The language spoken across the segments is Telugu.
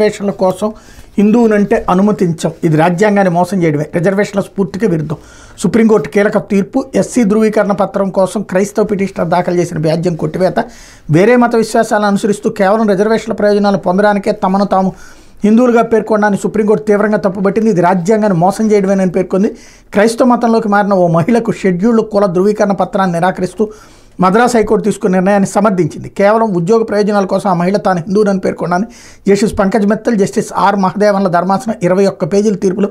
రిజర్వేషన్ల కోసం హిందువునంటే అనుమతించం, ఇది రాజ్యాంగాన్ని మోసం చేయడమే, రిజర్వేషన్ల స్ఫూర్తికి విరుద్ధం. సుప్రీంకోర్టు కీలక తీర్పు. ఎస్సీ ధృవీకరణ పత్రం కోసం క్రైస్తవ పిటిషనర్ దాఖలు చేసిన వ్యాజ్యం కొట్టివేత. వేరే మత విశ్వాసాలను అనుసరిస్తూ కేవలం రిజర్వేషన్ల ప్రయోజనాలు పొందడానికే తమను తాము హిందువులుగా పేర్కొనడాన్ని సుప్రీంకోర్టు తీవ్రంగా తప్పుపట్టింది. ఇది రాజ్యాంగాన్ని మోసం చేయడమేనని పేర్కొంది. క్రైస్తవ మతంలోకి మారిన ఓ మహిళకు షెడ్యూల్డ్ కుల ధృవీకరణ పత్రాన్ని నిరాకరిస్తూ మద్రాస్ హైకోర్టు తీసుకున్న నిర్ణయాన్ని సమర్థించింది. కేవలం ఉద్యోగ ప్రయోజనాల కోసం ఆ మహిళ తాను హిందువునని పేర్కొన్నాను. Justice Pankaj Mittal, justice R మహదేవన్ల ధర్మాసనం 21 పేజీల తీర్పులు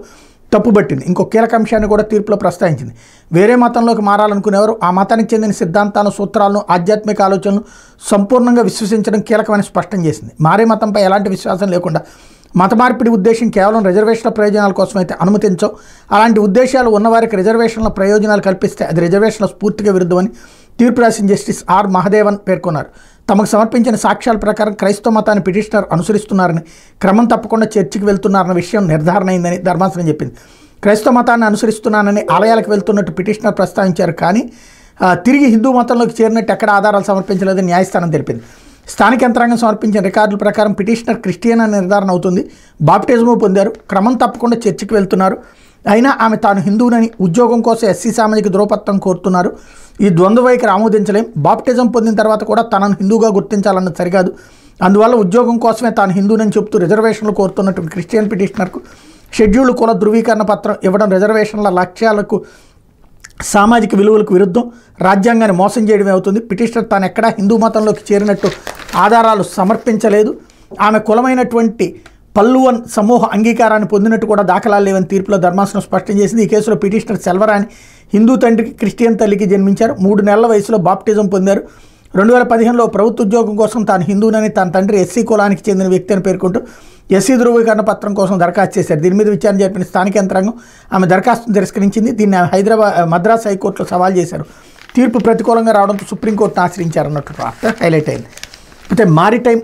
తప్పుబట్టింది. ఇంకో కీలక అంశాన్ని కూడా తీర్పులో ప్రస్తావించింది. వేరే మతంలోకి మారాలనుకునేవారు ఆ మతానికి చెందిన సిద్ధాంతాలను, సూత్రాలను, ఆధ్యాత్మిక ఆలోచనలను సంపూర్ణంగా విశ్వసించడం కీలకమని స్పష్టం చేసింది. మారే మతంపై ఎలాంటి విశ్వాసం లేకుండా మత మార్పిడి ఉద్దేశం కేవలం రిజర్వేషన్ల ప్రయోజనాల కోసం అయితే అనుమతించవు. అలాంటి ఉద్దేశాలు ఉన్నవారికి రిజర్వేషన్ల ప్రయోజనాలు కల్పిస్తే అది రిజర్వేషన్ల స్ఫూర్తిగా విరుద్ధమని తీర్పు రాసిన జస్టిస్ ఆర్ మహదేవన్ పేర్కొన్నారు. తమకు సమర్పించిన సాక్ష్యాల ప్రకారం క్రైస్తవ మతాన్ని పిటిషనర్ అనుసరిస్తున్నారని, క్రమం తప్పకుండా చర్చికి వెళ్తున్నారన్న విషయం నిర్ధారణ అయిందని ధర్మాసనం చెప్పింది. క్రైస్తవ మతాన్ని అనుసరిస్తున్నానని ఆలయాలకు వెళ్తున్నట్టు పిటిషనర్ ప్రస్తావించారు, కానీ తిరిగి హిందూ మతంలోకి చేరినట్టు ఎక్కడ ఆధారాలు సమర్పించలేదని న్యాయస్థానం తెలిపింది. స్థానిక యంత్రాంగం సమర్పించిన రికార్డుల ప్రకారం పిటిషనర్ క్రిస్టియన్ అని నిర్ధారణ అవుతుంది. బాప్టిజము పొందారు, క్రమం తప్పకుండా చర్చికి వెళ్తున్నారు. అయినా ఆమె తాను హిందువునని, ఉద్యోగం కోసం ఎస్సీ సామాజిక ధృవపత్రం కోరుతున్నారు. ఈ ద్వంద్వ వైఖరి ఆమోదించలేం. బాప్టిజం పొందిన తర్వాత కూడా తనను హిందువుగా గుర్తించాలన్నది సరికాదు. అందువల్ల ఉద్యోగం కోసమే తాను హిందువునని చెబుతూ రిజర్వేషన్లు కోరుతున్నట్టు క్రిస్టియన్ పిటిషనర్కు షెడ్యూల్డ్ కుల ధృవీకరణ పత్రం ఇవ్వడం రిజర్వేషన్ల లక్ష్యాలకు, సామాజిక విలువలకు విరుద్ధం, రాజ్యాంగాన్ని మోసం చేయడమే అవుతుంది. పిటిషనర్ తాను ఎక్కడా హిందూ మతంలోకి చేరినట్టు ఆధారాలు సమర్పించలేదు. ఆమె కులమైనటువంటి పల్లువన్ సమూహ అంగీకారాన్ని పొందినట్టు కూడా దాఖలాలు లేవని తీర్పులో ధర్మాసనం స్పష్టం చేసింది. ఈ కేసులో పిటిషనర్ సెల్వరాని హిందూ తండ్రికి, క్రిస్టియన్ తల్లికి జన్మించారు. 3 నెలల వయసులో బాప్టిజం పొందారు. 2015లో ప్రభుత్వ ఉద్యోగం కోసం తాను హిందువునని, తన తండ్రి ఎస్సీ కులానికి చెందిన వ్యక్తి అని పేర్కొంటూ ఎస్సీ ధృవీకరణ పత్రం కోసం దరఖాస్తు చేశారు. దీని మీద విచారణ జరిపిన స్థానిక యంత్రాంగం ఆమె దరఖాస్తును తిరస్కరించింది. దీన్ని మద్రాస్ హైకోర్టులో సవాల్ చేశారు. తీర్పు ప్రతికూలంగా రావడంతో సుప్రీంకోర్టును ఆశ్రయించారన్నట్టు హైలైట్ అయింది. అయితే మారిటైమ్